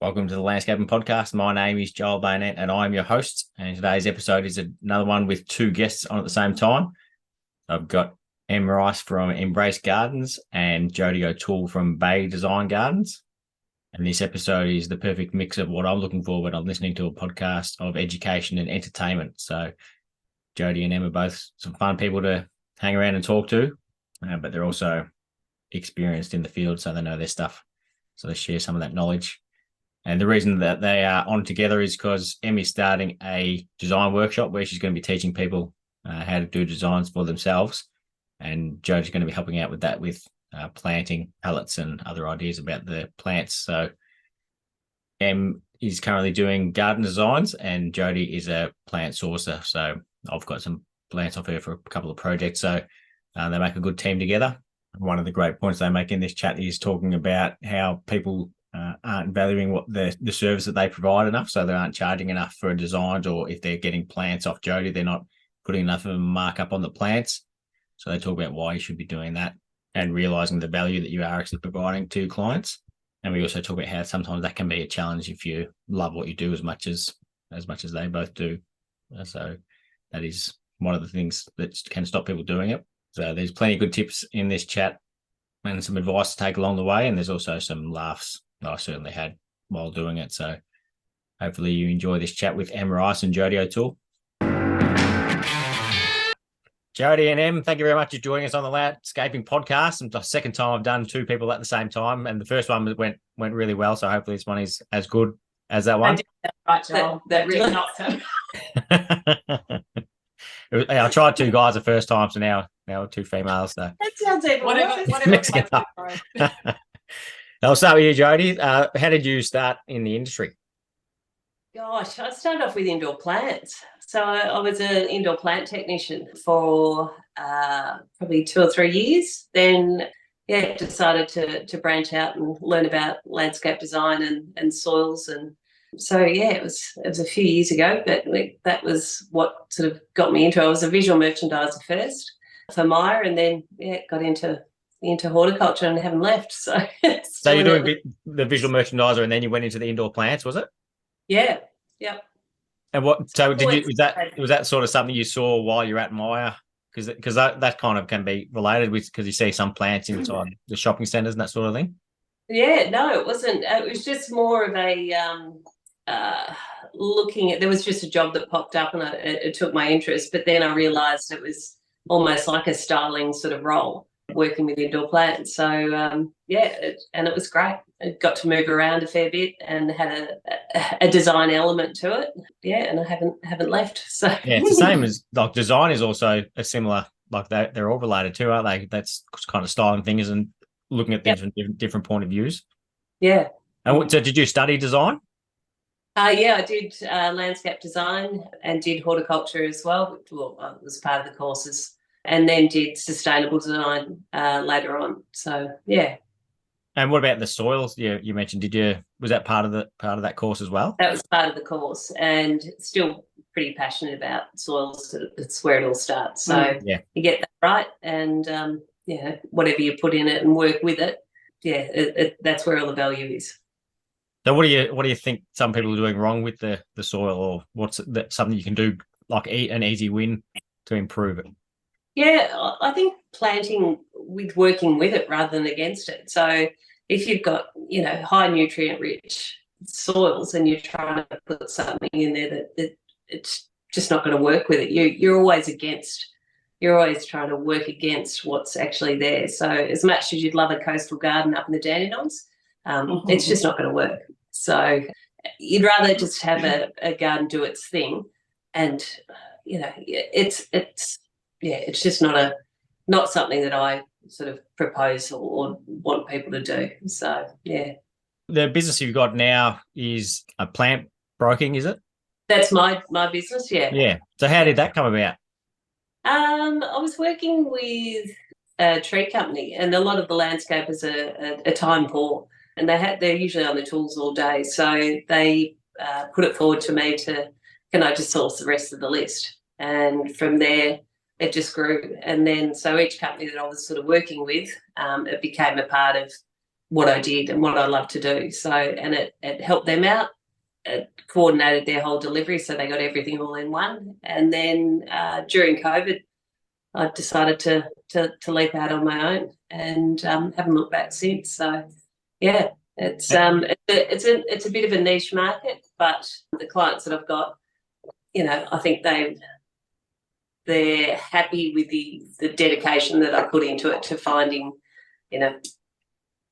Welcome to the Landscaping Podcast. My name is Joel Bayonet and I'm your host. And today's episode is another one with two guests on at the same time. I've got Emm Rice from Emm Rice Gardens and Jodie O'Toole from Bay Design Gardens. And this episode is the perfect mix of what I'm looking for when I'm listening to a podcast of education and entertainment. So Jodie and Emm are both some fun people to hang around and talk to, but they're also experienced in the field, so they know their stuff. So they share some of that knowledge. And the reason that they are on together is because Emm is starting a design workshop where she's going to be teaching people how to do designs for themselves. And Jodie's going to be helping out with that, with planting pallets and other ideas about the plants. So Emm is currently doing garden designs and Jodie is a plant sourcer. So I've got some plants off her for a couple of projects. So they make a good team together. One of the great points they make in this chat is talking about how people aren't valuing what the service that they provide enough, so they aren't charging enough for designs, or if they're getting plants off Jodie, they're not putting enough of a markup on the plants. So they talk about why you should be doing that and realizing the value that you are actually providing to clients. And we also talk about how sometimes that can be a challenge if you love what you do as much as they both do. So that is one of the things that can stop people doing it. So there's plenty of good tips in this chat and some advice to take along the way. And there's also some laughs that I certainly had while doing it. So hopefully you enjoy this chat with Emm Rice and Jodie O'Toole. Jodie and Emm, thank you very much for joining us on the Landscaping Podcast. It's the second time I've done two people at the same time, and the first one went really well. So hopefully this one is as good as that one. I did that right, Joel. That really not so. I tried two guys the first time, so now two females. So That sounds even worse. I'll start with you, Jodie. How did you start in the industry? Gosh, I started off with indoor plants. So I was an indoor plant technician for probably 2 or 3 years. Then, decided to branch out and learn about landscape design and soils. And so, it was a few years ago, but that was what sort of got me into it. I was a visual merchandiser first for Myer, and then, got into horticulture and haven't left. So you're doing the visual merchandiser and then you went into the indoor plants, was it? Yeah. Yep. And was that sort of something you saw while you're at Myer? Because that kind of can be related with, because you see some plants inside the shopping centres and that sort of thing. Yeah, no, it wasn't. It was just more of a looking at. There was just a job that popped up and it took my interest, but then I realised it was almost like a styling sort of role, working with indoor plants. So and it was great. I got to move around a fair bit and had a design element to it. Yeah, and I haven't left. So it's the same as, like, design is also a similar, like they're all related too, aren't they? That's kind of styling things and looking at things from different point of views. Yeah. And so did you study design? I did landscape design and did horticulture as well. Well, it was part of the courses. And then did sustainable design later on. So yeah. And what about the soils? You mentioned. Was that part of that course as well? That was part of the course, and still pretty passionate about soils. It's where it all starts. So you get that right, and whatever you put in it and work with it, that's where all the value is. So what do you think some people are doing wrong with the soil, or what's something you can do, like an easy win to improve it? Yeah, I think planting with working with it rather than against it. So if you've got, high nutrient rich soils and you're trying to put something in there that it's just not going to work with it, you're always trying to work against what's actually there. So as much as you'd love a coastal garden up in the Dandenongs, it's just not going to work. So you'd rather just have a garden do its thing, and it's just not something that I sort of propose or want people to do. So, yeah. The business you've got now is a plant broking, is it? That's my business, yeah. Yeah. So how did that come about? I was working with a tree company, and a lot of the landscapers are time poor, and they're usually on the tools all day. So they put it forward to me can I just source the rest of the list? And from there, it just grew. And then so each company that I was sort of working with, it became a part of what I did and what I love to do. So, and it helped them out. It coordinated their whole delivery, so they got everything all in one. And then during COVID, I decided to leap out on my own and haven't looked back since. So, yeah, it's a bit of a niche market, but the clients that I've got, I think they're happy with the dedication that I put into it to finding,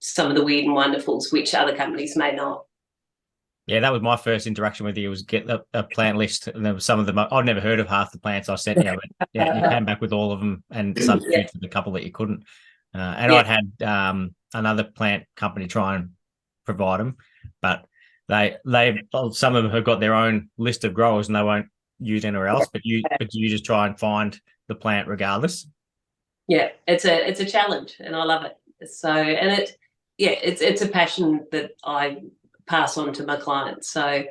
some of the weird and wonderfuls, which other companies may not. Yeah, that was my first interaction with you, was get a plant list. And there were some of them, I'd never heard of half the plants I sent you. But yeah, you came back with all of them and substituted for the couple that you couldn't. I'd had another plant company try and provide them, but some of them have got their own list of growers and they won't use anywhere else. But you just try and find the plant regardless. Yeah, it's a challenge, and I love it. So, and it's a passion that I pass on to my clients. So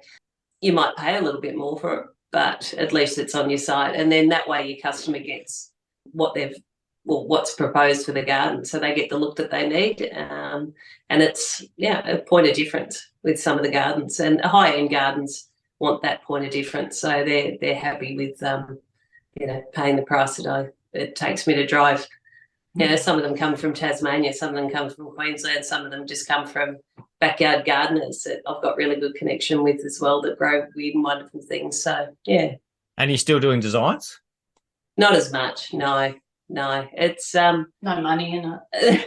you might pay a little bit more for it, but at least it's on your site, and then that way your customer gets what's proposed for the garden, so they get the look that they need. And it's a point of difference with some of the gardens, and high-end gardens want that point of difference, so they're happy with paying the price that it takes me to drive. Some of them come from Tasmania, some of them come from Queensland, some of them just come from backyard gardeners that I've got really good connection with as well, that grow weird and wonderful things. So, yeah. And you're still doing designs? Not as much, no. It's no money in it.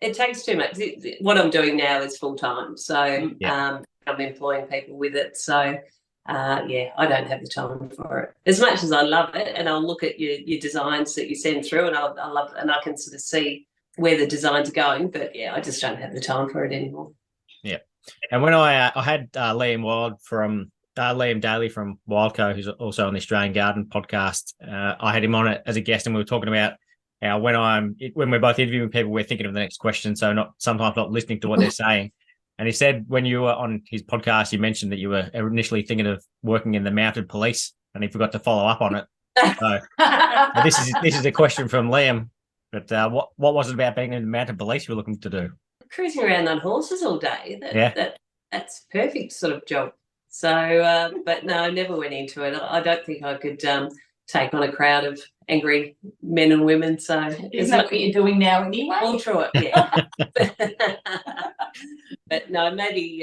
It takes too much. What I'm doing now is full time, so I'm employing people with it. So I don't have the time for it as much as I love it, and I'll look at your designs that you send through, and I love it, and I can sort of see where the designs are going. But I just don't have the time for it anymore. Yeah, and when I had Liam Daly from Wildco, who's also on the Australian Garden podcast, I had him on it as a guest, and we were talking about how when we're both interviewing people, we're thinking of the next question, so sometimes not listening to what they're saying. And he said when you were on his podcast, you mentioned that you were initially thinking of working in the mounted police, and he forgot to follow up on it. So this is a question from Liam. But what was it about being in the mounted police you were looking to do? Cruising around on horses all day. That's perfect sort of job. So, but no, I never went into it. I don't think I could take on a crowd of angry men and women. So isn't that what you're doing now anyway? We'll try it, yeah. But no, maybe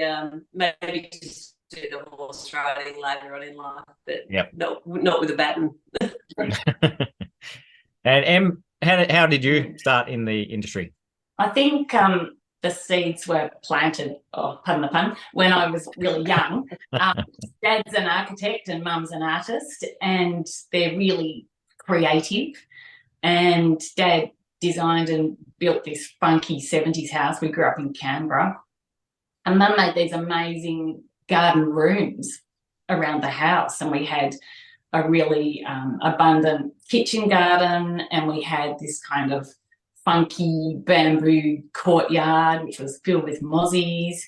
just do the horse riding later on in life, but not with a baton. And Em, how did you start in the industry? I think the seeds were planted, pardon the pun, when I was really young. Dad's an architect and Mum's an artist, and they're really creative. And Dad designed and built this funky 70s house. We grew up in Canberra. And Mum made these amazing garden rooms around the house, and we had a really abundant kitchen garden, and we had this kind of funky bamboo courtyard which was filled with mozzies.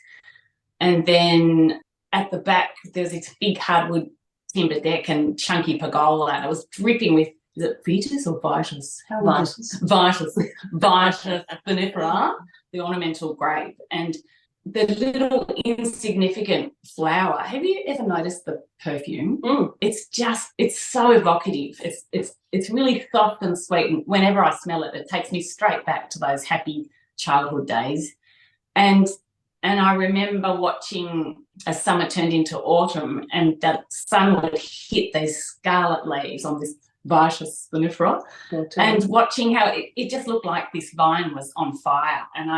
And then at the back there's this big hardwood timber deck and chunky pergola, and it was dripping with, is it Vitis or Vitis? Vitis vinifera, the ornamental grape. And the little insignificant flower, have you ever noticed the perfume? It's so evocative. It's really soft and sweet, and whenever I smell it, it takes me straight back to those happy childhood days. And I remember watching as summer turned into autumn, and that sun would hit these scarlet leaves on this Vitis vinifera, and watching how it just looked like this vine was on fire. And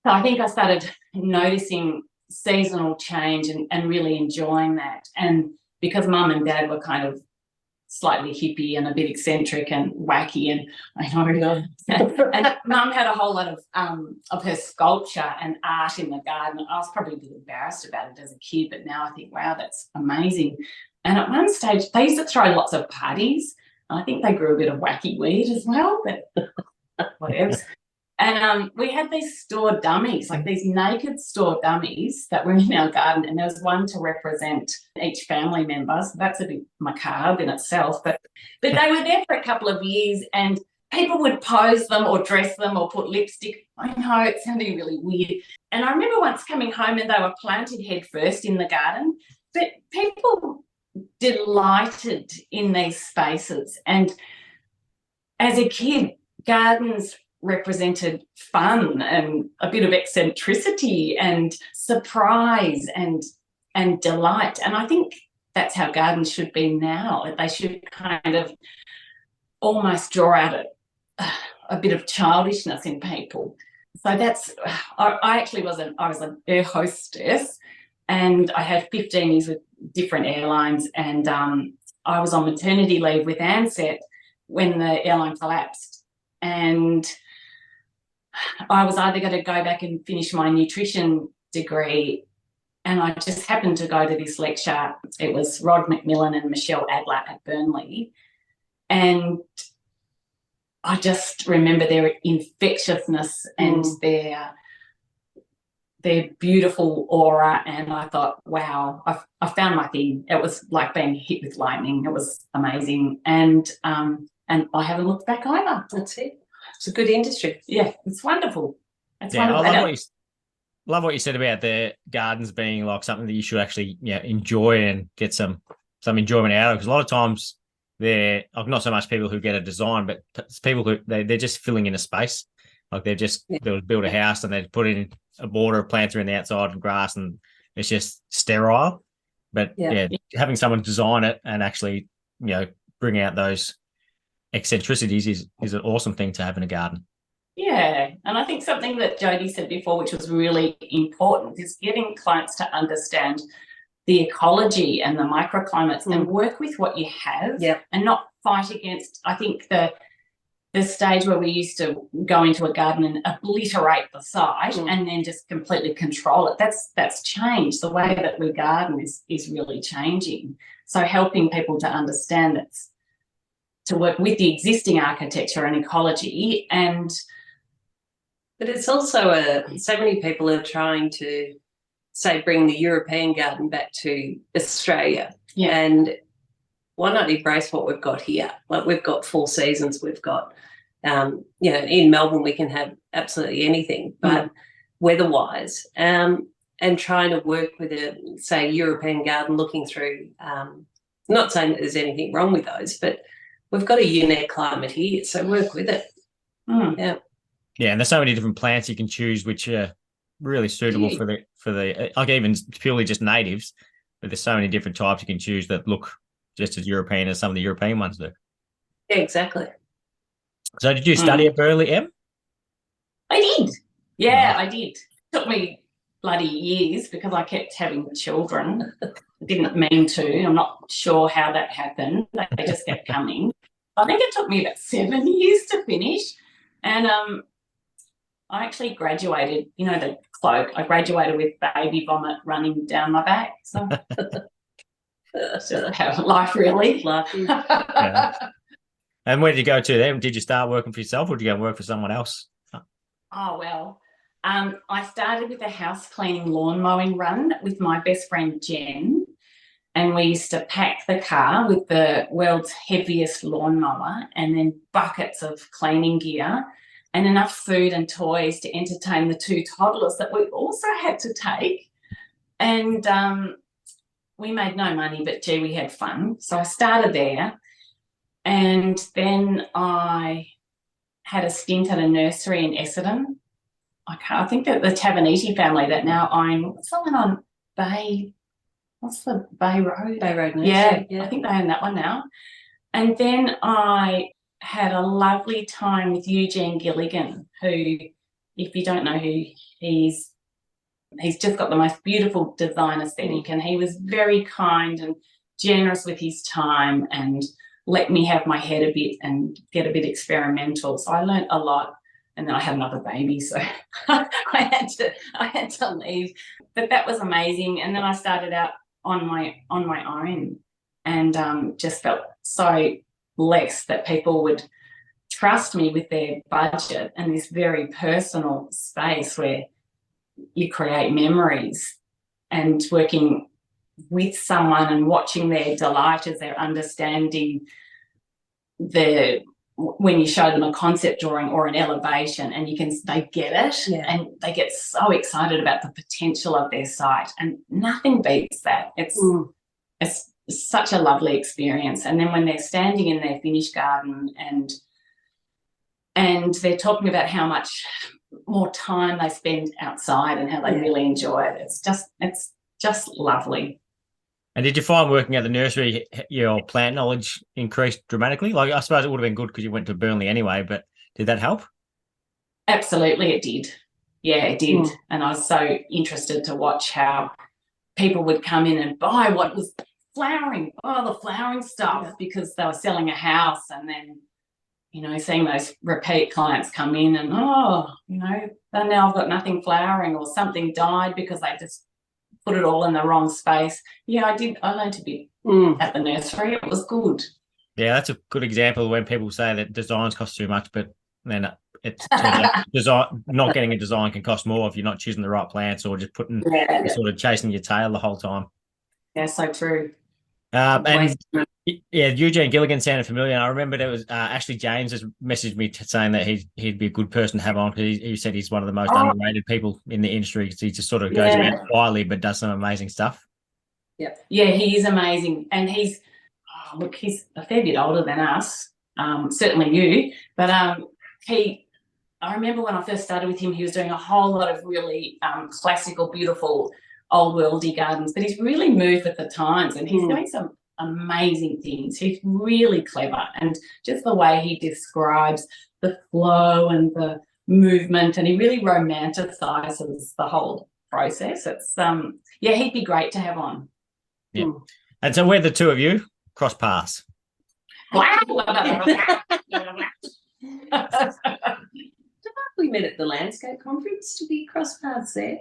So I think I started noticing seasonal change and really enjoying that. And because Mum and Dad were kind of slightly hippie and a bit eccentric and wacky, and I know, and Mum had a whole lot of her sculpture and art in the garden. I was probably a bit embarrassed about it as a kid, but now I think, wow, that's amazing. And at one stage, they used to throw lots of parties. I think they grew a bit of wacky weed as well, but whatever. And we had these store dummies, like these naked store dummies that were in our garden, and there was one to represent each family member. So that's a bit macabre in itself, but they were there for a couple of years, and people would pose them or dress them or put lipstick. I know it's sounding really weird. And I remember once coming home and they were planted head first in the garden, but people delighted in these spaces. And as a kid, gardens represented fun and a bit of eccentricity and surprise and delight. And I think that's how gardens should be now. They should kind of almost draw out a bit of childishness in people. So that's, I was an air hostess, and I had 15 years with different airlines, and I was on maternity leave with Ansett when the airline collapsed, and I was either going to go back and finish my nutrition degree, and I just happened to go to this lecture. It was Rod McMillan and Michelle Adler at Burnley, and I just remember their infectiousness and their beautiful aura, and I thought, wow, I found my thing. It was like being hit with lightning. It was amazing, and I haven't looked back either. That's it. It's a good industry. Yeah, it's wonderful. It's Yeah, wonderful. I love what you said about the gardens being like something that you should actually enjoy and get some enjoyment out of. Because a lot of times they're not so much people who get a design, but it's people who they're just filling in a space. Like they'll build a house and they put in a border of plants around the outside and grass, and it's just sterile. But having someone design it and actually bring out those eccentricities is an awesome thing to have in a garden. Yeah, and I think something that Jodie said before, which was really important, is getting clients to understand the ecology and the microclimates and work with what you have and not fight against. I think the stage where we used to go into a garden and obliterate the site and then just completely control it, that's changed. The way that we garden is really changing. So helping people to understand that, to work with the existing architecture and ecology. But it's also so many people are trying to, say, bring the European garden back to Australia. Yeah. And why not embrace what we've got here? Like, we've got 4 seasons, we've got, in Melbourne we can have absolutely anything, but weather-wise, and trying to work with a, say, European garden, looking through, not saying that there's anything wrong with those, but we've got a unique climate here, so work with it. Yeah, and there's so many different plants you can choose which are really suitable for the like even purely just natives, but there's so many different types you can choose that look just as European as some of the European ones do. Yeah, exactly. So did you study at Burnley, Em? I did. Yeah, I did. It took me bloody years because I kept having children. I didn't mean to. I'm not sure how that happened. They just kept coming. I think it took me about 7 years to finish. And I actually graduated, the cloak, I graduated with baby vomit running down my back. So that's just how life really. Yeah. And where did you go to then? Did you start working for yourself or did you go and work for someone else? Oh, well, I started with a house cleaning lawn mowing run with my best friend Jen, and we used to pack the car with the world's heaviest lawnmower and then buckets of cleaning gear and enough food and toys to entertain the 2 toddlers that we also had to take. And we made no money, but gee, we had fun. So I started there, and then I had a stint at a nursery in Essendon. I think that the Tavaniti family that now own, what's the one on Bay? What's the Bay Road? Bay Road Nursery. Yeah, I think they own that one now. And then I had a lovely time with Eugene Gilligan, who, if you don't know who he's just got the most beautiful design aesthetic, and he was very kind and generous with his time and let me have my head a bit and get a bit experimental. So I learnt a lot, and then I had another baby, so I had to leave. But that was amazing. And then I started out on my own, and just felt so blessed that people would trust me with their budget and this very personal space where you create memories, and working with someone and watching their delight as they're understanding when you show them a concept drawing or an elevation, and they get it, and they get so excited about the potential of their site, and nothing beats that. It's such a lovely experience. And then when they're standing in their finished garden and they're talking about how much more time they spend outside and how they really enjoy it, it's just lovely. And did you find working at the nursery, your plant knowledge increased dramatically? Like, I suppose it would have been good because you went to Burnley anyway, but did that help? Absolutely, it did. Yeah, it did. And I was so interested to watch how people would come in and buy what was flowering, the flowering stuff, because they were selling a house, and then, you know, seeing those repeat clients come in and, you know, then now I've got nothing flowering, or something died because they just put it all in the wrong space. Yeah, I learned a bit at the nursery. It was good. Yeah, that's a good example of when people say that designs cost too much, but then it's design, not getting a design can cost more if you're not choosing the right plants, or just putting sort of chasing your tail the whole time. Yeah, so true. And Eugene Gilligan sounded familiar. And I remember there was Ashley James has messaged me saying that he'd be a good person to have on, because he said he's one of the most underrated people in the industry, because he just sort of goes around quietly but does some amazing stuff. Yeah, he is amazing, and he's a fair bit older than us, certainly you, but I remember when I first started with him, he was doing a whole lot of really classical, beautiful, old worldy gardens, but he's really moved with the times, and he's doing some amazing things. He's really clever, and just the way he describes the flow and the movement, and he really romanticizes the whole process. It's he'd be great to have on. Yeah. And so where the two of you cross paths? We met at the landscape conference. Did we cross paths there?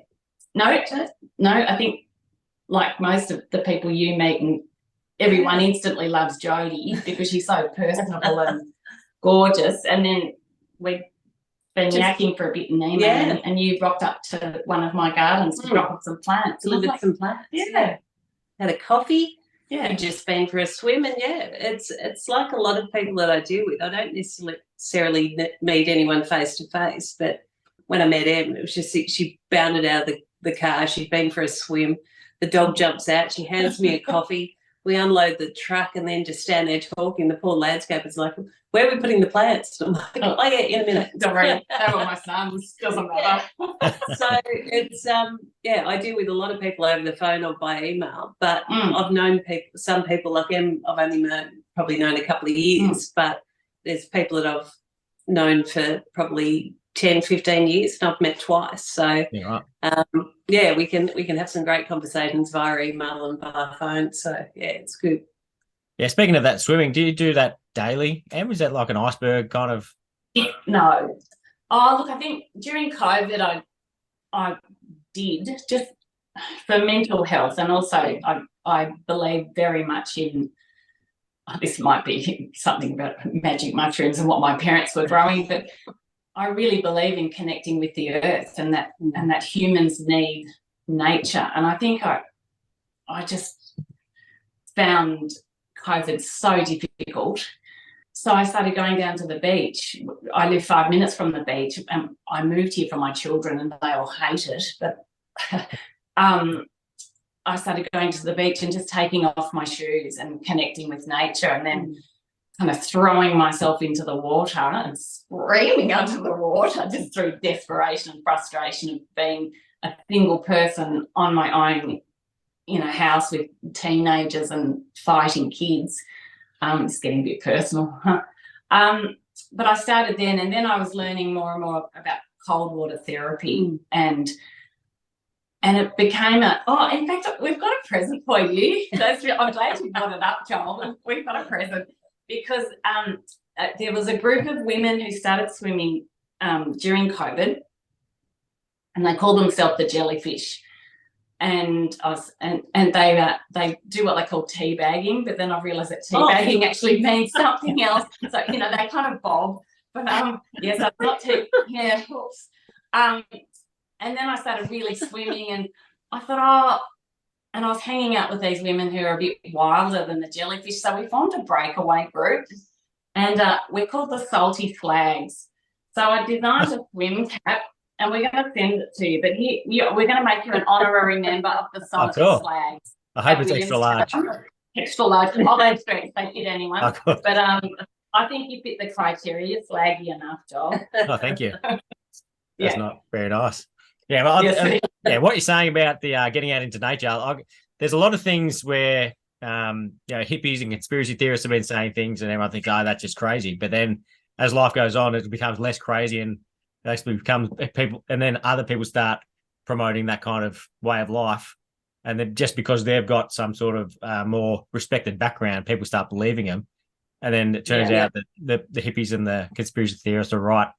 No, I think like most of the people you meet, and everyone instantly loves Jodie because she's so personable and gorgeous. And then we've been yakking for a bit in Emm, and you rocked up to one of my gardens to drop off some plants. Delivered some plants. Yeah. Had a coffee. Yeah. You've just been for a swim, and it's like a lot of people that I deal with. I don't necessarily meet anyone face to face, but when I met Emm, it was just she bounded out of the car. She'd been for a swim. The dog jumps out. She hands me a coffee. We unload the truck and then just stand there talking. The poor landscaper's like, where are we putting the plants? And I'm like, in a minute. Don't worry, they were my sons. Doesn't matter. So it's I deal with a lot of people over the phone or by email, but I've known some people like Emm, I've only probably known a couple of years, but there's people that I've known for probably 10, 15 years, and I've met twice. So we can have some great conversations via email and via phone. So it's good. Yeah, speaking of that swimming, do you do that daily? Emm, is that like an iceberg kind of? No. Oh, look, I think during COVID I did, just for mental health, and also I believe very much in, this might be something about magic mushrooms and what my parents were growing, but I really believe in connecting with the earth, and that humans need nature. And I think I just found COVID so difficult. So I started going down to the beach. I live 5 minutes from the beach, and I moved here for my children and they all hate it. But I started going to the beach and just taking off my shoes and connecting with nature, and then kind of throwing myself into the water and screaming under the water just through desperation and frustration of being a single person on my own in a house with teenagers and fighting kids. It's getting a bit personal. But I started then, and then I was learning more and more about cold water therapy, and it became in fact, we've got a present for you. I'm glad you brought it up, Joel. We've got a present because there was a group of women who started swimming during COVID, and they called themselves the Jellyfish. And they do what they call teabagging, but then I realised that teabagging actually means something else. So they kind of bob, but so it's not oops. And then I started really swimming, and I thought, and I was hanging out with these women who are a bit wilder than the Jellyfish, so we formed a breakaway group, And we're called the Salty Flags. So I designed a swim cap, and we're going to send it to you. But we're going to make you an honorary member of the Salty Flags. I hope it's extra large. Extra large. I'll go straight. They fit anyone. Oh, cool. But I think you fit the criteria. You're flaggy enough, Joel. Oh, thank you. That's not very nice. Yeah, well, what you're saying about the getting out into nature, there's a lot of things where hippies and conspiracy theorists have been saying things, and everyone thinks, oh, that's just crazy. But then as life goes on, it becomes less crazy, and it actually becomes people, and then other people start promoting that kind of way of life. And then just because they've got some sort of more respected background, people start believing them. And then it turns out that the hippies and the conspiracy theorists are right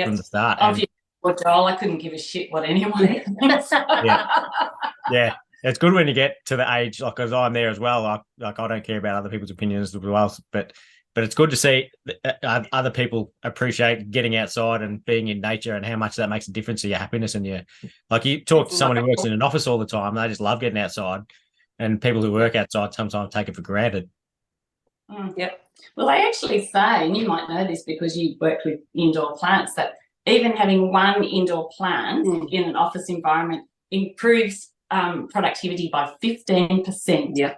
from the start. Well, Joel, I couldn't give a shit what anyone thinks. Yeah. It's good when you get to the age, like, because I'm there as well. I don't care about other people's opinions as well, but it's good to see other people appreciate getting outside and being in nature, and how much that makes a difference to your happiness. And you talk to someone who works in an office all the time, they just love getting outside, and people who work outside sometimes take it for granted. Yep. Well, they actually say, and you might know this because you work with indoor plants, that even having one indoor plant in an office environment improves productivity by 15%. Yeah.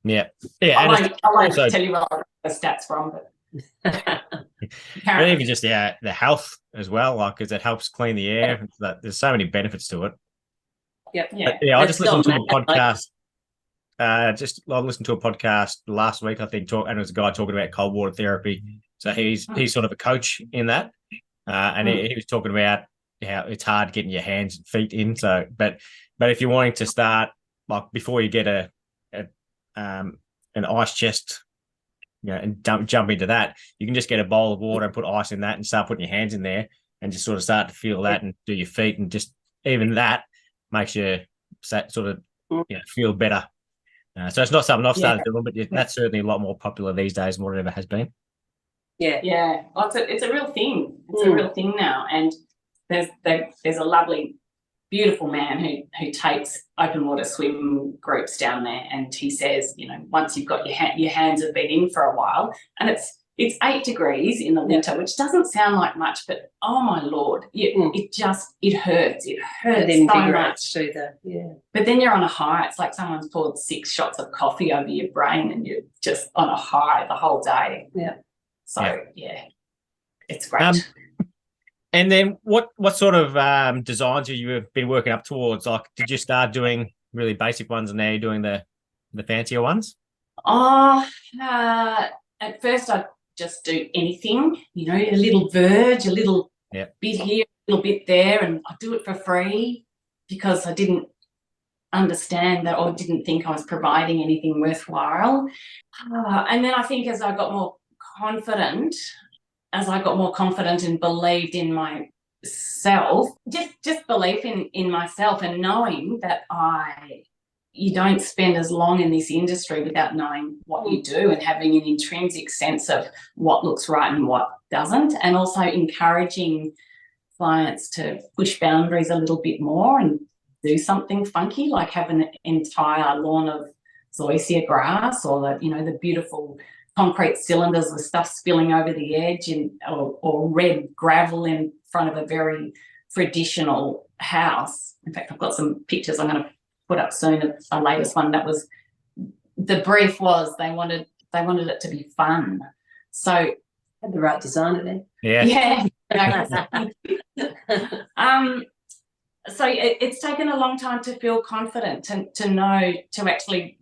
Yeah. I won't tell you where I got the stats from, but even just the health as well, like, because it helps clean the air. There's so many benefits to it. Yep. Yeah. I just listened to a podcast. I listened to a podcast last week, I think, and it was a guy talking about cold water therapy. So he's sort of a coach in that, and he was talking about how it's hard getting your hands and feet in. So, but if you're wanting to start, like, before you get an ice chest, and jump into that, you can just get a bowl of water and put ice in that and start putting your hands in there and just sort of start to feel that and do your feet, and just even that makes you sort of feel better. So it's not something I've started doing, but that's certainly a lot more popular these days than what it ever has been. Yeah. Well, it's a real thing. It's a real thing now, and there's a lovely, beautiful man who takes open water swim groups down there, and he says, once you've got your hands have been in for a while, and it's 8 degrees in the winter, which doesn't sound like much, but oh my Lord, it hurts. It hurts so much. But then you're on a high. It's like someone's poured 6 shots of coffee over your brain, and you're just on a high the whole day. Yeah. So it's great. And then what sort of designs have you been working up towards? Like, did you start doing really basic ones, and now you're doing the fancier ones? At first I just do anything, a little verge, a little bit here, a little bit there, and I do it for free because I didn't understand that, or didn't think I was providing anything worthwhile. And then I think as I got more confident and believed in myself, just belief in myself, and knowing that you don't spend as long in this industry without knowing what you do, and having an intrinsic sense of what looks right and what doesn't, and also encouraging clients to push boundaries a little bit more and do something funky, like have an entire lawn of zoysia grass, or the beautiful concrete cylinders with stuff spilling over the edge, or red gravel in front of a very traditional house. In fact, I've got some pictures I'm going to put up soon of the latest one. That was, the brief was they wanted it to be fun. So had the right designer then. Yeah. So it's taken a long time to feel confident, to know, to actually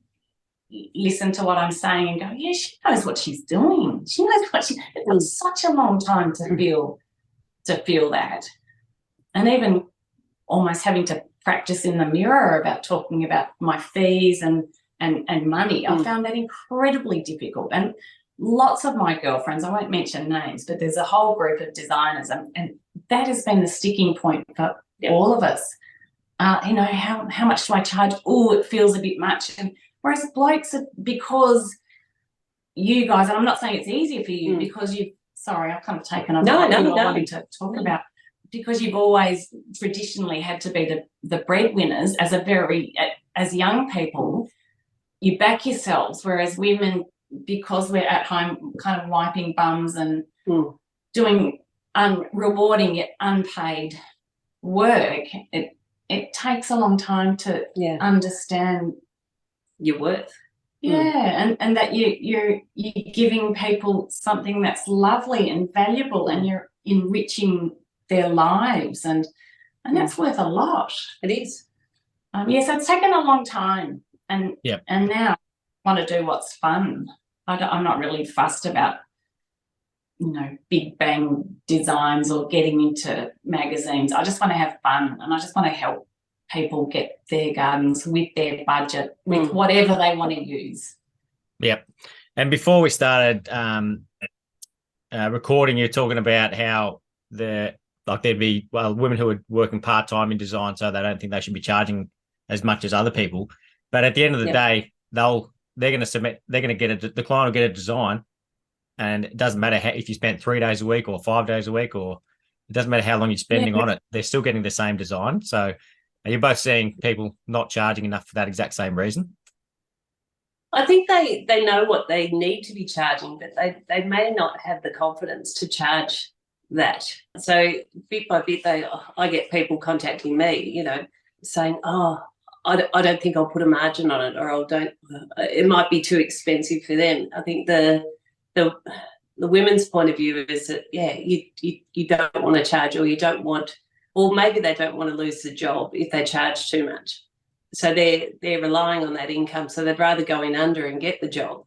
listen to what I'm saying and go, yeah, she knows what she's doing. She knows what it was such a long time to feel that. And even almost having to practice in the mirror about talking about my fees and money. I found that incredibly difficult. And lots of my girlfriends, I won't mention names, but there's a whole group of designers, and that has been the sticking point for all of us. How much do I charge? Oh, it feels a bit much. And whereas blokes, because you guys, and I'm not saying it's easier for you because I've kind of taken over what I wanted to talk about, because you've always traditionally had to be the breadwinners as young people. You back yourselves, whereas women because we're at home kind of wiping bums and doing rewarding yet unpaid work, it takes a long time to understand your worth. And that you're giving people something that's lovely and valuable, and you're enriching their lives, and that's worth a lot. It is. So it's taken a long time, and now I want to do what's fun. I'm not really fussed about, big bang designs or getting into magazines. I just want to have fun, and I just want to help people get their gardens with their budget, with whatever they want to use. Yep. And before we started recording, you're talking about how there'd be women who are working part-time in design, so they don't think they should be charging as much as other people. But at the end of the day, the client will get a design, and it doesn't matter if you spent 3 days a week or 5 days a week, or it doesn't matter how long you're spending on it, they're still getting the same design. So are you both seeing people not charging enough for that exact same reason? I think they know what they need to be charging, but they may not have the confidence to charge that. So bit by bit, I get people contacting me, saying, I don't think I'll put a margin on it, or it might be too expensive for them. I think the women's point of view is that, you don't want to charge, or you don't want, or maybe they don't want to lose the job if they charge too much. So they're relying on that income. So they'd rather go in under and get the job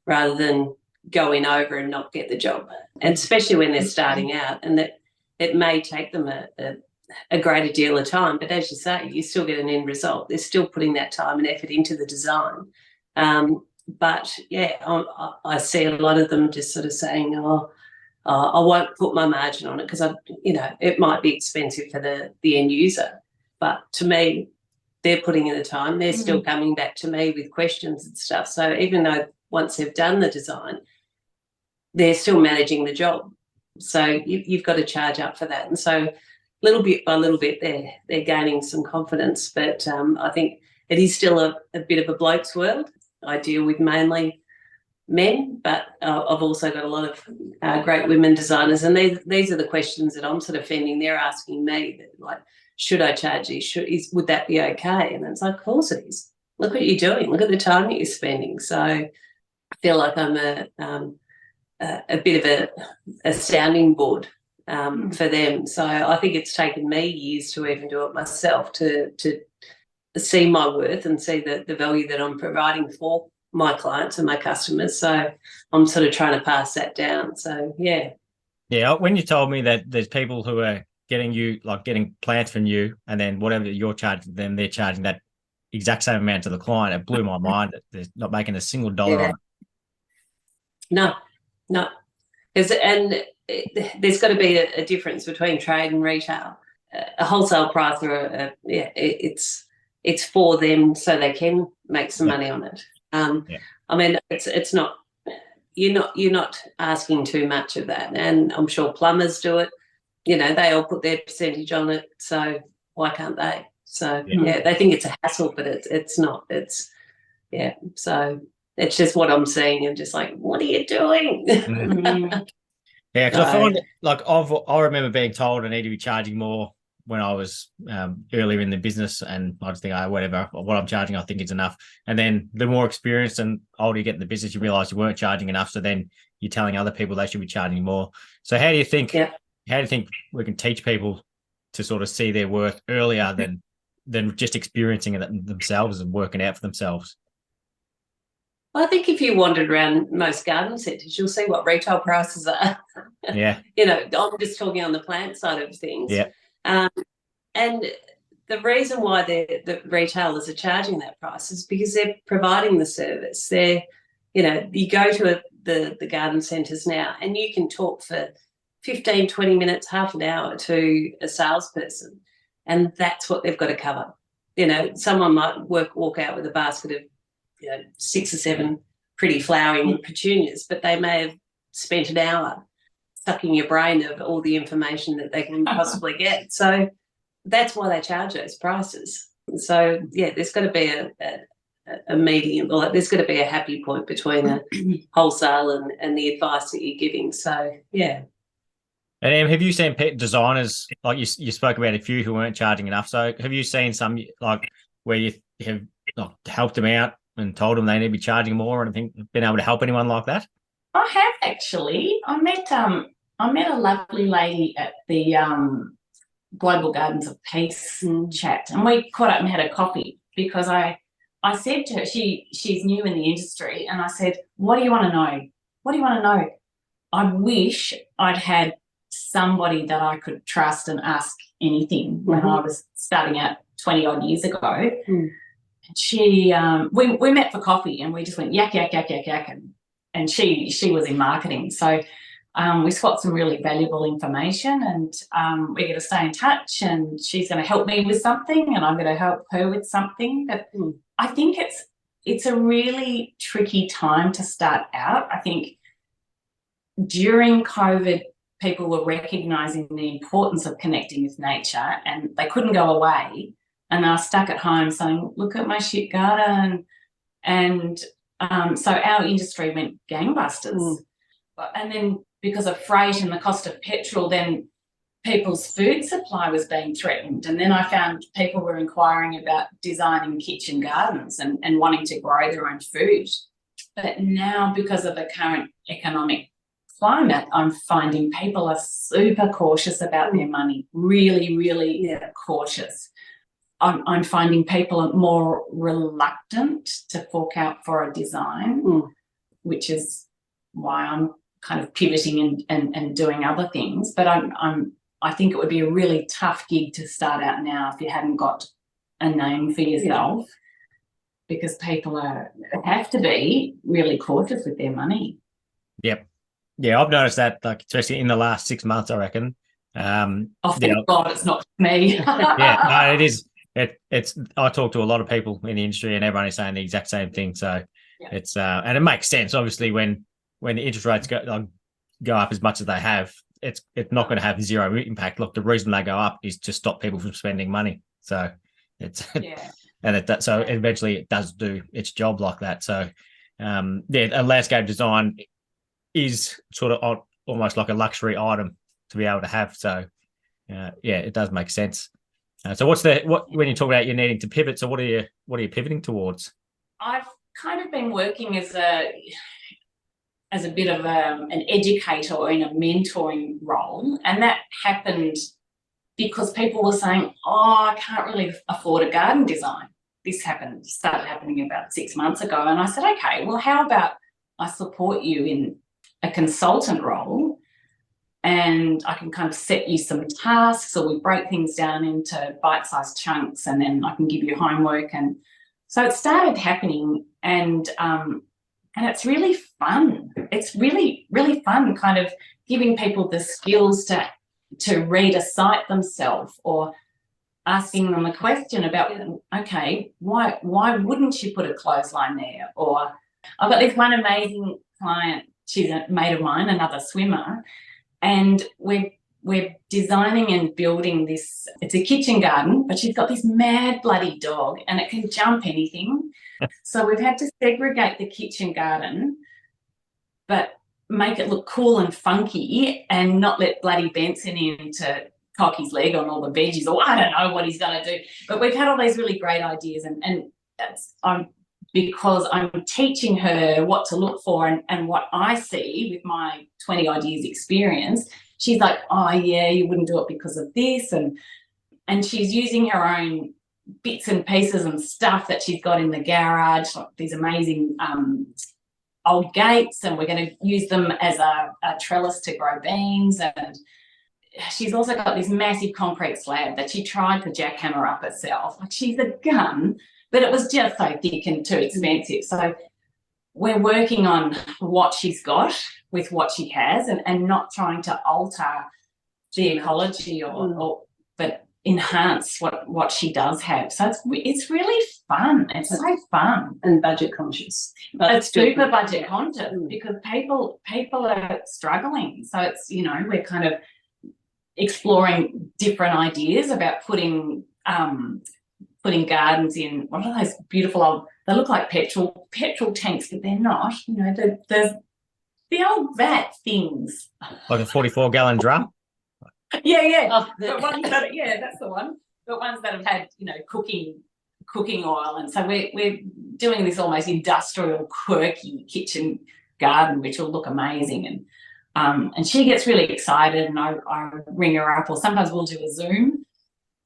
rather than go in over and not get the job. And especially when they're starting out, and that it may take them a greater deal of time. But as you say, you still get an end result. They're still putting that time and effort into the design. But I see a lot of them just sort of saying, I won't put my margin on it because it might be expensive for the end user. But to me, they're putting in the time. They're still coming back to me with questions and stuff. So even though once they've done the design, they're still managing the job. So you've got to charge up for that. And so little bit by little bit, they're gaining some confidence. But I think it is still a bit of a bloke's world. I deal with mainly men, but I've also got a lot of great women designers, and these are the questions that I'm sort of fending. They're asking me, like, should I charge these? Would that be okay? And it's like, of course it is. Look what you're doing. Look at the time that you're spending. So I feel like I'm a bit of a sounding board for them. So I think it's taken me years to even do it myself, to see my worth and see the value that I'm providing for my clients and my customers. So I'm sort of trying to pass that down. So yeah, when you told me that there's people who are getting plants from you, and then whatever you're charging them, they're charging that exact same amount to the client, it blew my mind that they're not making a single dollar on it. No. And there's got to be a difference between trade and retail. A wholesale price, or it's for them so they can make some money on it. I mean, it's not, you're not asking too much of that. And I'm sure plumbers do it. They all put their percentage on it. So why can't they? So they think it's a hassle, but it's not. So it's just what I'm seeing. I'm just like, what are you doing? Yeah, because I find I remember being told I need to be charging more when I was earlier in the business, and I just think, whatever, what I'm charging, I think is enough. And then the more experienced and older you get in the business, you realise you weren't charging enough. So then you're telling other people they should be charging more. So how do you think? Yeah. How do you think we can teach people to sort of see their worth earlier than just experiencing it themselves and working out for themselves? Well, I think if you wandered around most garden centres, you'll see what retail prices are. Yeah. I'm just talking on the plant side of things. Yeah. And the reason why the retailers are charging that price is because they're providing the service. They're, you go to the garden centres now and you can talk for 15, 20 minutes, half an hour to a salesperson, and that's what they've got to cover. Someone might walk out with a basket of 6 or 7 pretty flowering petunias, but they may have spent an hour sucking your brain of all the information that they can possibly get. So that's why they charge those prices. So, there's got to be a medium. Like there's got to be a happy point between a wholesale and the advice that you're giving. So yeah. And have you seen pet designers, like you spoke about a few who weren't charging enough? So have you seen some like where you have like helped them out and told them they need to be charging more, and think been able to help anyone like that? I have actually. I met a lovely lady at the Global Gardens of Peace chat, and we caught up and had a coffee because I said to her, she's new in the industry, and I said, what do you want to know? What do you want to know? I wish I'd had somebody that I could trust and ask anything when I was starting out 20 odd years ago. She we met for coffee and we just went yak yak yak yak yak, and she was in marketing, so we got some really valuable information, and we're going to stay in touch, and she's going to help me with something and I'm going to help her with something. But I think it's a really tricky time to start out. I think during COVID, people were recognising the importance of connecting with nature, and they couldn't go away, and they were stuck at home saying, look at my shit garden. And so our industry went gangbusters. And then because of freight and the cost of petrol, then people's food supply was being threatened. And then I found people were inquiring about designing kitchen gardens and wanting to grow their own food. But now, because of the current economic climate, I'm finding people are super cautious about their money, really, really cautious. I'm finding people are more reluctant to fork out for a design, which is why I'm kind of pivoting and doing other things. But I think it would be a really tough gig to start out now if you hadn't got a name for yourself, because people have to be really cautious with their money. Yep. Yeah, I've noticed that, like, especially in the last 6 months, I reckon. Thank God it's not me. Yeah, no, it is. It's. I talk to a lot of people in the industry, and everyone is saying the exact same thing. So it's and it makes sense, obviously, when the interest rates go up as much as they have, it's not going to have zero impact. Look, the reason they go up is to stop people from spending money. So it's and so eventually it does do its job like that. So a landscape design is sort of almost like a luxury item to be able to have. So it does make sense. So when you talk about you needing to pivot, so what are you pivoting towards? I've kind of been working as a bit of an educator or in a mentoring role, and that happened because people were saying, I can't really afford a garden design. This started happening about 6 months ago, and I said, okay, well, how about I support you in a consultant role, and I can kind of set you some tasks, or we break things down into bite-sized chunks, and then I can give you homework. And so it started happening, and it's really fun. It's really, really fun kind of giving people the skills to read a site themselves, or asking them a question about, okay, why wouldn't you put a clothesline there? Or I've got this one amazing client, she's a mate of mine, another swimmer, and we're designing and building this. It's a kitchen garden, but she's got this mad bloody dog, and it can jump anything. So we've had to segregate the kitchen garden, but make it look cool and funky, and not let bloody Benson in to cock his leg on all the veggies, or I don't know what he's going to do. But we've had all these really great ideas, and that's because I'm teaching her what to look for and what I see with my 20 odd years experience. She's like, oh yeah, you wouldn't do it because of this, and she's using her own bits and pieces and stuff that she's got in the garage, like these amazing old gates, and we're going to use them as a trellis to grow beans. And she's also got this massive concrete slab that she tried to jackhammer up herself. Like, she's a gun, but it was just so thick and too expensive. So we're working on what she's got with what she has, and not trying to alter the ecology but enhance what she does have. So it's really fun. It's so fun. And budget conscious. It's super budget conscious because people are struggling. So it's, we're kind of exploring different ideas about putting putting gardens in, what are those beautiful old, they look like petrol tanks, but they're not, you know, there's the old vat things. Like a 44-gallon drum? Yeah. Oh, But ones that, yeah, that's the one. But ones that have had, you know, cooking oil. And so we're doing this almost industrial, quirky kitchen garden, which will look amazing. And she gets really excited, and I ring her up, or sometimes we'll do a Zoom,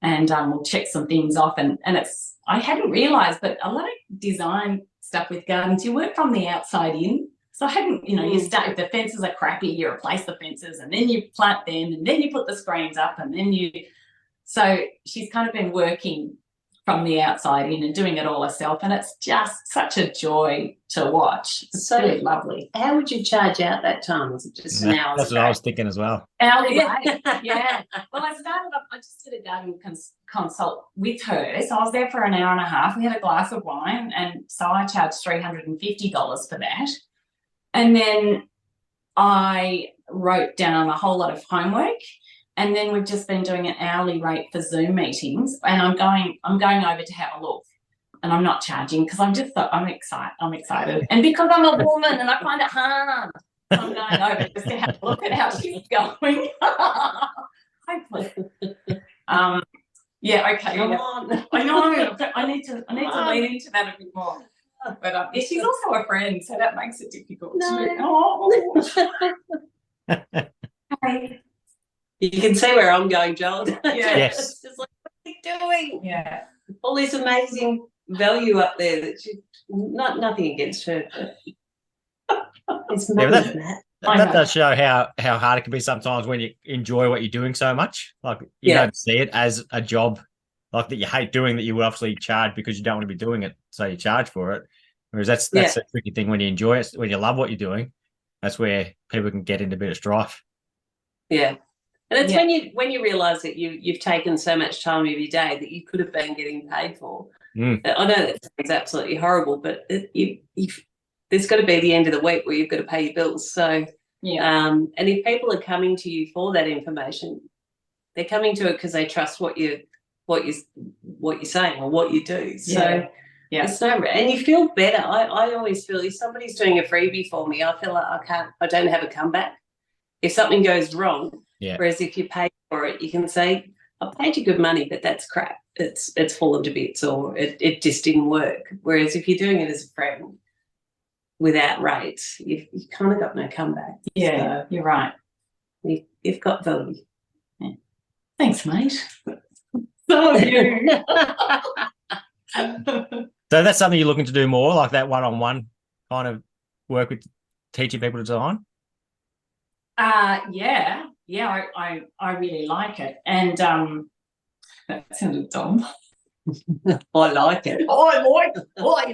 and we'll check some things off. And it's, I hadn't realised, but a lot of design stuff with gardens, you work from the outside in. So I hadn't, you know, you start, if the fences are crappy, you replace the fences, and then you plant them, and then you put the screens up, and then so she's kind of been working from the outside in and doing it all herself, and it's just such a joy to watch. It's really lovely. How would you charge out that time? Is it just an hour? That's what I was thinking as well. Hourly rate, yeah. Well, I just did a garden consult with her. So I was there for an hour and a half. We had a glass of wine, and so I charged $350 for that. And then I wrote down a whole lot of homework, and then we've just been doing an hourly rate for Zoom meetings, and I'm going over to have a look, and I'm not charging because I'm excited, and because I'm a woman and I find it hard, so I'm going over just to have a look at how she's going. Hopefully. Yeah, okay. Come on. I know. I need to lean into that a bit more. But yeah, she's also a friend, so that makes it difficult too. Oh. Hey. You can see where I'm going, Joel. Yeah. Yes. It's just like, what are you doing? Yeah. All this amazing value up there that nothing against her. But it's Yeah, not that. That does show how hard it can be sometimes when you enjoy what you're doing so much. Like, you don't see it as a job, like, that you hate doing, that you would obviously charge because you don't want to be doing it, so you charge for it. Whereas that's the tricky thing when you enjoy it, when you love what you're doing. That's where people can get into a bit of strife. Yeah. And it's when you realise that you've taken so much time of your day that you could have been getting paid for. I know that sounds absolutely horrible, but there's got to be the end of the week where you've got to pay your bills. So, and if people are coming to you for that information, they're coming to it because they trust what you're saying or what you do. So it's and you feel better. I always feel if somebody's doing a freebie for me, I feel like I don't have a comeback if something goes wrong. Yeah. Whereas if you pay for it, you can say, I paid you good money, but that's crap. It's fallen to bits, or it just didn't work. Whereas if you're doing it as a friend without rates, you've kind of got no comeback. Yeah, so you're right. You've got value. Yeah. Thanks, mate. So have you. So that's something you're looking to do more, like that one-on-one kind of work with teaching people to design? Yeah, I really like it. And that sounded dumb. I like it. I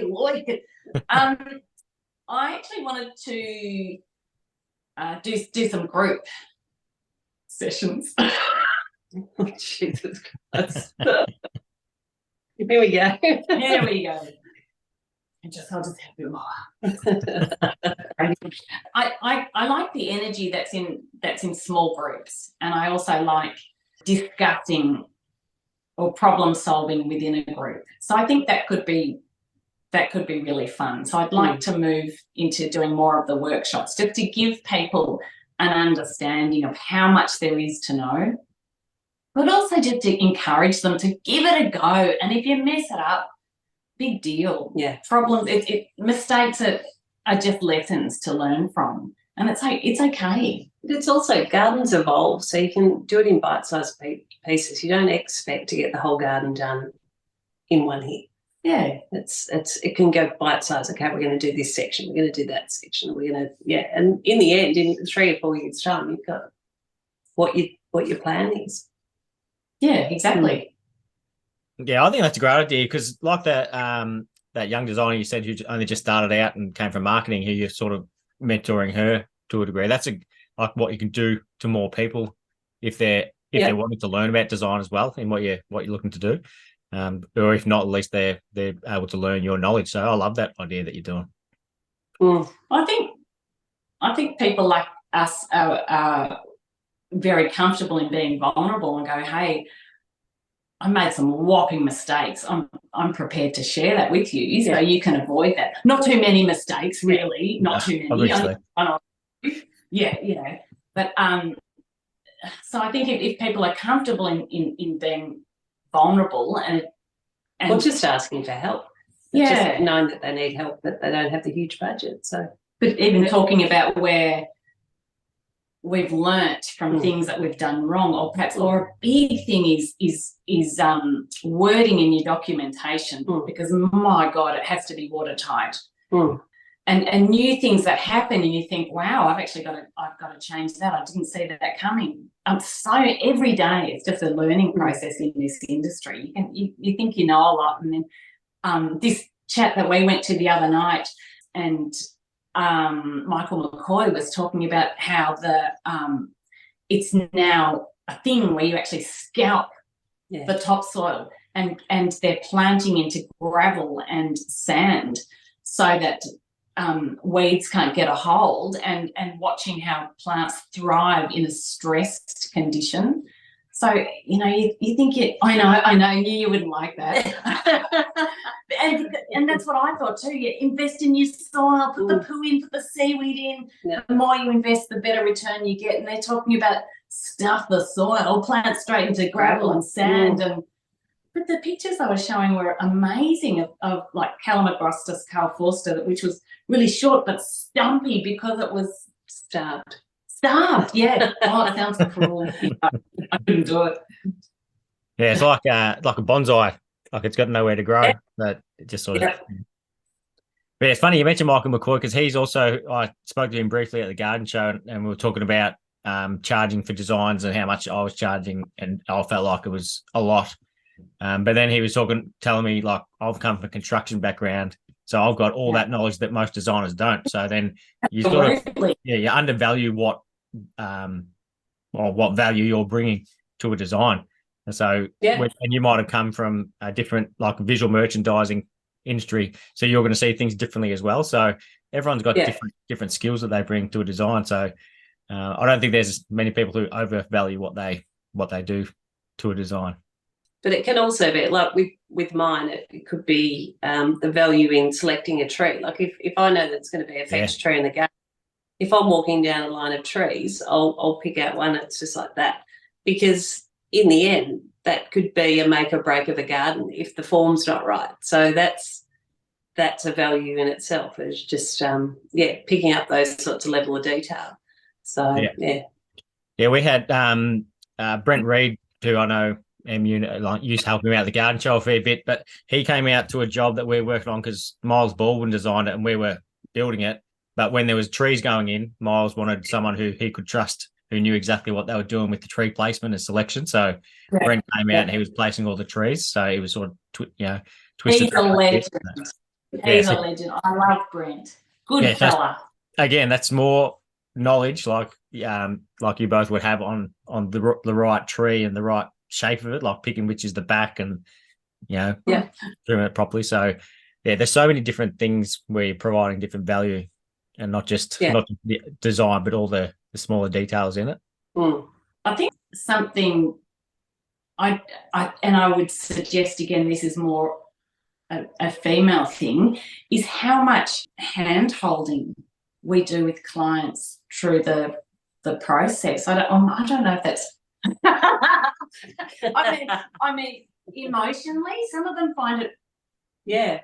like it. I actually wanted to do some group sessions. Oh, Jesus Christ. Here we go. Here we go. I'll just have a bit more. I like the energy that's in small groups, and I also like discussing or problem solving within a group. So I think that could be really fun. So I'd like to move into doing more of the workshops, just to give people an understanding of how much there is to know, but also just to encourage them to give it a go. And if you mess it up, big deal. Yeah. Problems, mistakes are just lessons to learn from. And it's okay. But it's also, gardens evolve, so you can do it in bite-sized pieces. You don't expect to get the whole garden done in one hit. Yeah. It can go bite-sized. Okay, we're going to do this section, we're going to do that section, we're going to, and in the end, in 3 or 4 years' time, you've got what your plan is. Yeah, exactly. Yeah, I think that's a great idea, because like that young designer you said who only just started out and came from marketing, who you're sort of mentoring her to a degree. That's like what you can do to more people if they're wanting to learn about design as well, and what you're looking to do, or if not, at least they're able to learn your knowledge. So I love that idea that you're doing. I think people like us are very comfortable in being vulnerable and go, hey, I made some whopping mistakes. I'm prepared to share that with you, so you can avoid that. Not too many mistakes, really. Not too many. Obviously. Yeah. But so I think if people are comfortable in being vulnerable and or just asking for help, just knowing that they need help, but they don't have the huge budget. So, but even talking about where we've learnt from things that we've done wrong, or a big thing is wording in your documentation, because my God, it has to be watertight. And new things that happen, and you think, wow, I've got to change that. I didn't see that coming. So every day it's just a learning process in this industry. You think you know a lot, and then this chat that we went to the other night, and Michael McCoy was talking about how it's now a thing where you actually scalp the topsoil, and they're planting into gravel and sand so that weeds can't get a hold, and watching how plants thrive in a stressed condition. So, you think I know, you wouldn't like that. and that's what I thought too. You invest in your soil, put the poo in, put the seaweed in. Yeah. The more you invest, the better return you get. And they're talking about stuff the soil, plant straight into gravel and sand. But the pictures I was showing were amazing of like Calamagrostis calforsta, which was really short but stumpy because it was starved, yeah. Oh, it sounds cruel. I couldn't do it. Yeah, it's like a bonsai. Like it's got nowhere to grow, but it just sort of. Yeah. But it's funny you mentioned Michael McCoy, because he's also, I spoke to him briefly at the garden show, and we were talking about charging for designs and how much I was charging, and I felt like it was a lot. But then he was telling me, like, I've come from a construction background, so I've got all that knowledge that most designers don't. So then you you undervalue what value you're bringing to a design. And so and you might have come from a different, like, visual merchandising industry, so you're going to see things differently as well. So everyone's got different skills that they bring to a design. So I don't think there's many people who overvalue what they do to a design. But it can also be like with mine, it could be the value in selecting a tree. Like if I know that it's going to be a fetch tree in the garden, if I'm walking down a line of trees, I'll pick out one that's just like that, because in the end that could be a make or break of a garden if the form's not right. So that's a value in itself, is just picking up those sorts of level of detail. So we had Brent Reed, who I know used to help him out at the garden show a fair bit, but he came out to a job that we're working on because Miles Baldwin designed it and we were building it. But when there was trees going in, Miles wanted someone who he could trust, who knew exactly what they were doing with the tree placement and selection. So Brent came out and he was placing all the trees. So he was sort of twisted. He's a legend. He's a legend. I love Brent. Good fella. So, again, that's more knowledge, like you both would have on the right tree and the right shape of it, like picking which is the back and doing it properly. So there's so many different things where you're providing different value, and not just the design, but all the smaller details in it. I think something I would suggest, again, this is more a female thing, is how much hand holding we do with clients through the process. I don't know if that's I mean, emotionally, some of them find it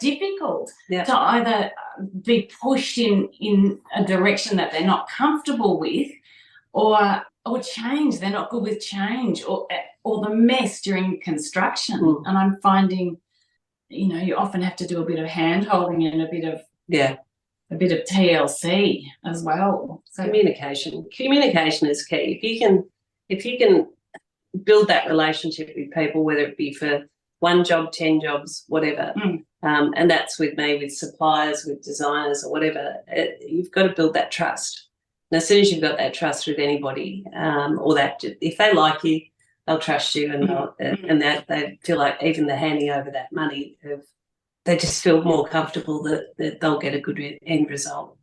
difficult to either be pushed in a direction that they're not comfortable with, or change. They're not good with change, or the mess during construction. And I'm finding, you often have to do a bit of hand holding and a bit of TLC as well. So communication is key. If you can build that relationship with people, whether it be for one job, 10 jobs, whatever, and that's with me, with suppliers, with designers, or whatever, you've got to build that trust. And as soon as you've got that trust with anybody, or that if they like you, they'll trust you, and that they feel like even the handing over that money, they just feel more comfortable that they'll get a good end result.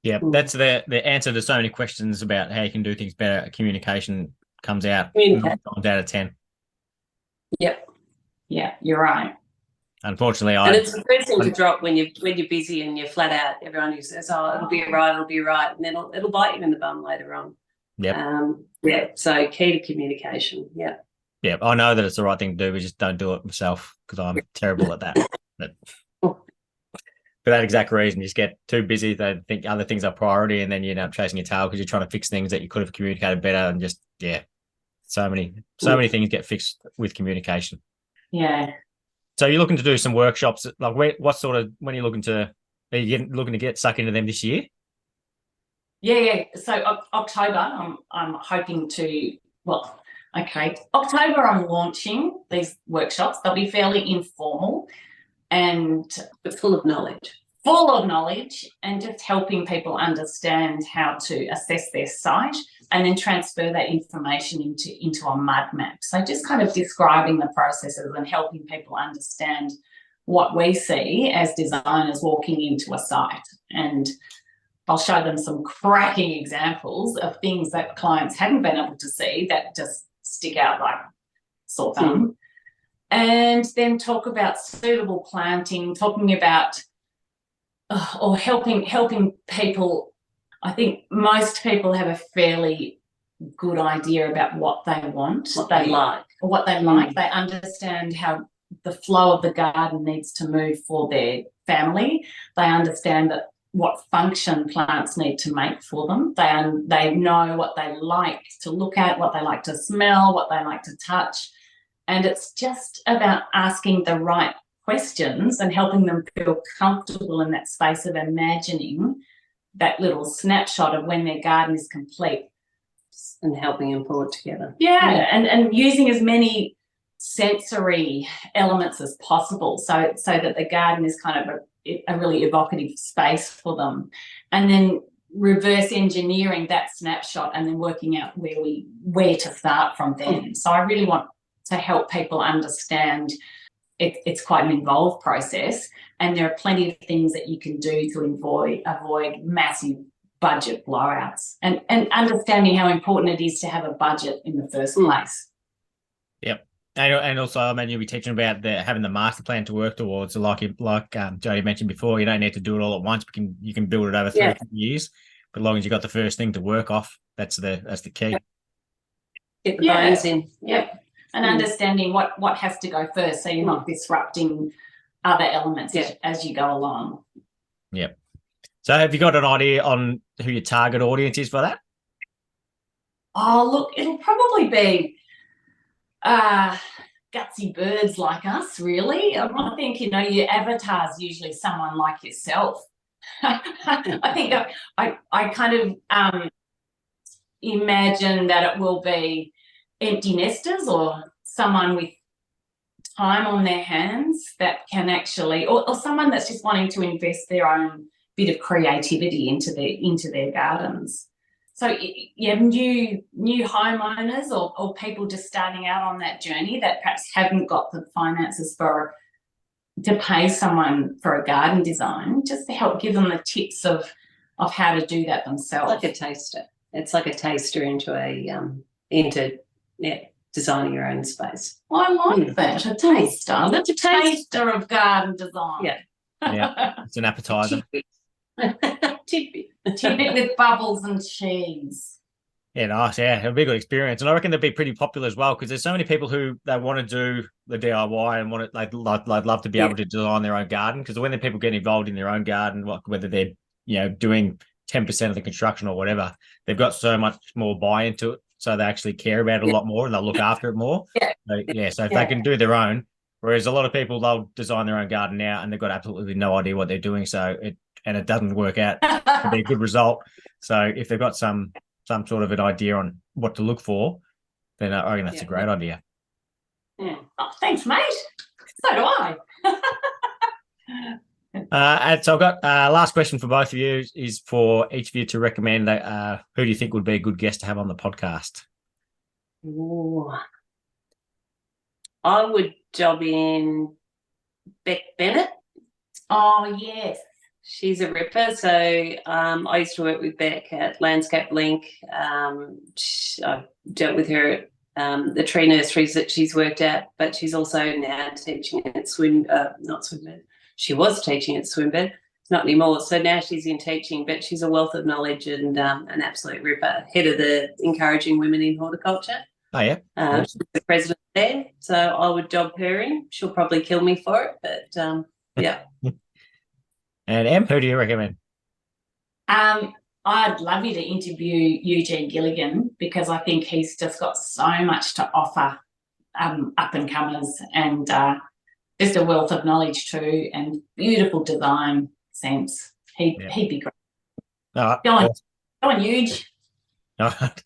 Yeah, that's the answer to so many questions about how you can do things better. Communication comes out 9 times out of 10. Yep. Yeah, you're right. Unfortunately, and it's the first thing to drop when you're busy and you're flat out. Everyone who says, "Oh, it'll be right," and then it'll bite you in the bum later on. Yep. So key to communication. Yeah. Yeah, I know that it's the right thing to do, but just don't do it myself because I'm terrible at that. But for that exact reason, you just get too busy. They think other things are priority, and then you end up chasing your tail because you're trying to fix things that you could have communicated better. And just so many things get fixed with communication. Yeah. So you're looking to do some workshops. Like, when are you looking to? Are you looking to get stuck into them this year? Yeah. So October, I'm hoping to. Well, okay, October, I'm launching these workshops. They'll be fairly informal and but full of knowledge. And just helping people understand how to assess their site and then transfer that information into a mud map. So just kind of describing the processes and helping people understand what we see as designers walking into a site. And I'll show them some cracking examples of things that clients hadn't been able to see that just stick out like sore thumb. And then talk about suitable planting, talking about or helping people. I think most people have a fairly good idea about what they want, what they like. They understand how the flow of the garden needs to move for their family. They understand that what function plants need to make for them. They know what they like to look at, what they like to smell, what they like to touch. And it's just about asking the right questions and helping them feel comfortable in that space of imagining that little snapshot of when their garden is complete. And helping them pull it together. Yeah. And using as many sensory elements as possible so that the garden is kind of a really evocative space for them. And then reverse engineering that snapshot and then working out where to start from then. So I really want to help people understand it's quite an involved process, and there are plenty of things that you can do to avoid massive budget blowouts, and understanding how important it is to have a budget in the first place. Yep. And also, I mean, you'll be teaching about having the master plan to work towards. So like Jodie mentioned before, you don't need to do it all at once. You can build it over 3 years, but as long as you've got the first thing to work off, that's the key. Get the bones in. Yep. And understanding what has to go first, so you're not disrupting other elements as you go along. Yep. So have you got an idea on who your target audience is for that? Oh, look, it'll probably be gutsy birds like us, really. I think, your avatar's usually someone like yourself. I think I kind of imagine that it will be empty nesters or someone with time on their hands that can actually, or someone that's just wanting to invest their own bit of creativity into their gardens. So new homeowners or people just starting out on that journey that perhaps haven't got the finances to pay someone for a garden design, just to help give them the tips of how to do that themselves. Like a taster. It's like a taster into designing your own space. Well, I like that. A taster. That's a taster of garden design. Yeah. It's an appetizer. Tidbit with bubbles and cheese. Yeah, nice. Yeah, it'll be a good experience, and I reckon they'll be pretty popular as well because there's so many people who they want to do the DIY and want it. They'd love to be able to design their own garden, because when the people get involved in their own garden, whether they're doing 10% of the construction or whatever, they've got so much more buy into it, so they actually care about it a lot more and they'll look after it more. So if they can do their own, whereas a lot of people, they'll design their own garden now and they've got absolutely no idea what they're doing, so it doesn't work out to be a good result. So if they've got some sort of an idea on what to look for, then I reckon that's a great idea. Yeah. Oh, thanks, mate. So do I. And so I've got last question for both of you is for each of you to recommend who do you think would be a good guest to have on the podcast? Ooh. I would job in Beck Bennett. Oh, yes. She's a ripper. So I used to work with Beck at Landscape Link. I've dealt with her the tree nurseries that she's worked at, but she's also now teaching at not Swinburne. She was teaching at Swinburne, not anymore. So now she's in teaching, but she's a wealth of knowledge and an absolute ripper. Head of the Encouraging Women in Horticulture. Oh, yeah. She's the president there. So I would job her in. She'll probably kill me for it, but yeah. And Em, who do you recommend? I'd love you to interview Eugene Gilligan, because I think he's just got so much to offer up and comers, and just a wealth of knowledge too, and beautiful design sense. He'd be great. All right. Go on, Huge. All right.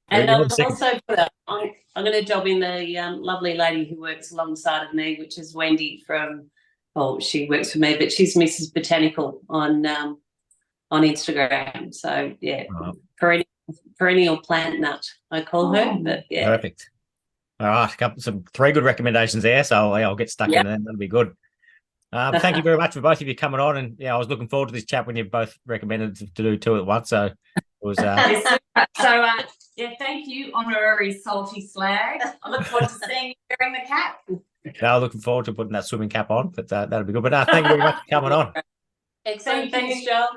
And I've also I'm going to job in the lovely lady who works alongside of me, which is Wendy she works for me, but she's Mrs. Botanical on Instagram. So yeah, perennial plant nut, I call her. But yeah, perfect. All right, three good recommendations there. So I'll get stuck in there. That'll be good. Thank you very much for both of you coming on, and I was looking forward to this chat when you both recommended to do two at once. So it was. Thank you, honorary salty slag. I look forward to seeing you wearing the cap. Looking forward to putting that swimming cap on, but that'll be good. But thank you very much for coming on. Excellent. Thanks, John.